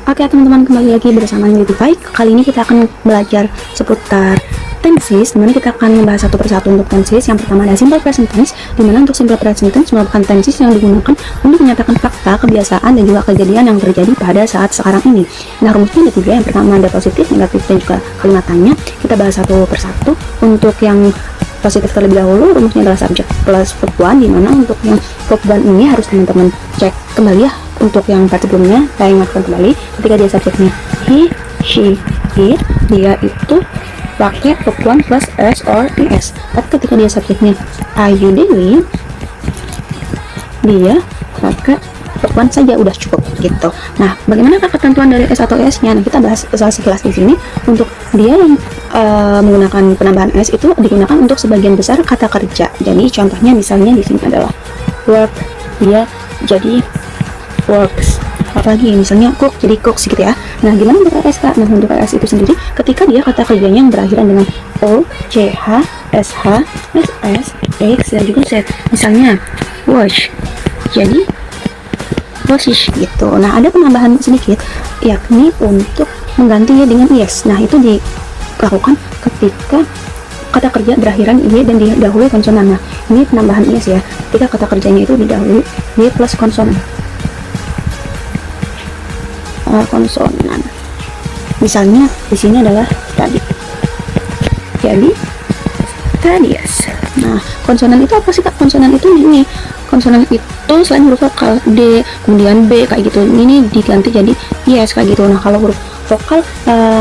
Oke teman-teman, kembali lagi bersama Nitify. Kali ini kita akan belajar seputar tenses, dimana kita akan membahas satu persatu untuk tenses. Yang pertama ada simple present tense, dimana untuk simple present tense merupakan tenses yang digunakan untuk menyatakan fakta, kebiasaan, dan juga kejadian yang terjadi pada saat sekarang ini. Nah, rumusnya ada tiga. Yang pertama ada positif, negatif, dan juga kalimat tanya. Kita bahas satu persatu. Untuk yang positif terlebih dahulu, rumusnya adalah subject plus verb one, dimana untuk yang verb one ini harus teman-teman cek kembali ya. Untuk yang part sebelumnya, saya ingatkan kembali, ketika dia subjeknya he, she, it, dia itu pakai verb one plus s or es. Tapi ketika dia subjeknya Ayu Dewi, dia pakai verb one saja, udah cukup gitu. Nah, bagaimana ketentuan dari s atau s-nya? Nah, kita bahas sekelas di sini. Untuk dia yang menggunakan penambahan s itu digunakan untuk sebagian besar kata kerja. Jadi contohnya misalnya di sini adalah work, dia jadi works. Apalagi misalnya cook jadi cooks gitu ya. Nah, gimana untuk s, Kak? Nah, untuk s itu sendiri ketika dia kata kerjanya yang berakhiran dengan o, ch, sh, ss, x, dan juga z. Misalnya wash jadi washish gitu. Nah, ada penambahan sedikit yakni untuk menggantinya dengan yes. Nah, itu dilakukan ketika kata kerja berakhiran y dan didahului konsonan. Nah, ini penambahan yes ya. Ketika kata kerjanya itu didahului y plus konsonan. Konsonan. Misalnya di sini adalah study. Jadi studies. Nah, konsonan itu apa sih, Kak? Konsonan itu ini. Konsonan itu selain huruf vokal D, kemudian B kayak gitu. Ini diganti jadi yes kayak gitu. Nah, kalau huruf vokal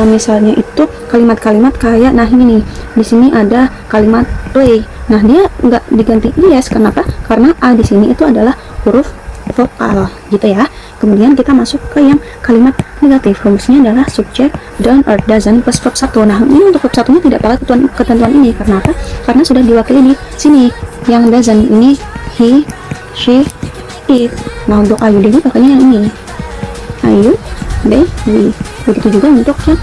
misalnya itu kalimat-kalimat kayak nah ini nih. Di sini ada kalimat play. Nah, dia nggak diganti yes. Kenapa? Karena A di sini itu adalah huruf vokal gitu ya. Kemudian kita masuk ke yang kalimat negatif. Rumusnya adalah subject don't or doesn't plus verb 1. Nah, ini untuk verb 1-nya tidak pakai ketentuan ini. Karena apa? Karena sudah diwakili di sini. Yang doesn't ini he, she, it. Nah, untuk Ayu Dewi pakainya yang ini. Ayu Dewi. Begitu juga untuk yang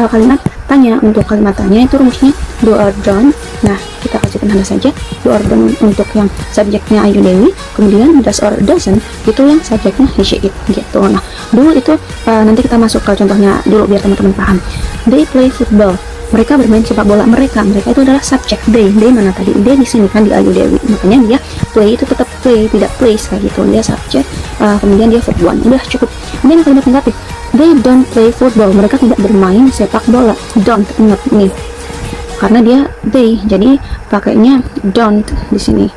kalimat tanya. Untuk kalimat tanya itu rumusnya do or don't. Nah, kita kasih tanda saja do or don't untuk yang subjeknya Ayu Dewi, kemudian does or doesn't itu yang subjeknya he, she, it gitu. Nah, do itu nanti kita masuk ke contohnya dulu biar teman-teman paham. They play football. Mereka bermain sepak bola. Mereka itu adalah subjek. They mana tadi? They di sini kan di Ayu Dewi. Makanya dia play itu tetap play, tidak plays kayak gitu. Dia subjek, kemudian dia verb one. Udah cukup. Kemudian kalimat negatif. They don't play football. Mereka tidak bermain sepak bola. Don't, ingat nih. Karena dia they, jadi pakainya don't di sini.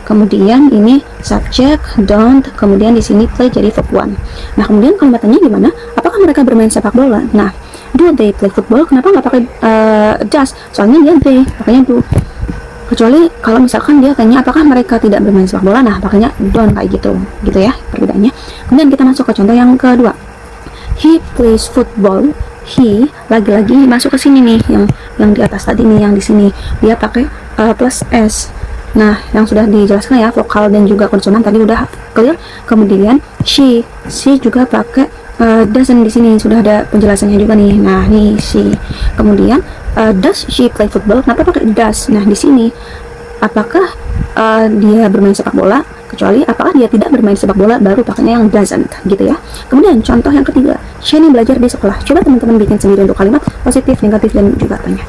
Kemudian ini subject don't, kemudian di sini play jadi verb one. Nah, kemudian kalimatnya gimana? Apakah mereka bermain sepak bola? Nah, do they play football? Kenapa nggak pakai does? Soalnya dia they, pakainya do. Kecuali kalau misalkan dia tanya apakah mereka tidak bermain sepak bola, nah pakainya don't kayak gitu ya perbedaannya. Kemudian kita masuk ke contoh yang kedua. He plays football. He lagi-lagi masuk ke sini nih, yang di atas tadi nih, yang di sini dia pakai plus s. Nah, yang sudah dijelaskan ya, vokal dan juga konsonan tadi udah clear. Kemudian she juga pakai doesn't di sini, sudah ada penjelasannya juga nih. Nah, nih she. Kemudian does she play football? Kenapa pakai does? Nah, di sini apakah dia bermain sepak bola? Kecuali apakah dia tidak bermain sepak bola, baru pakainya yang doesn't gitu ya. Kemudian contoh yang ketiga, Shani belajar di sekolah. Coba teman-teman bikin sendiri untuk kalimat positif, negatif, dan juga tanya.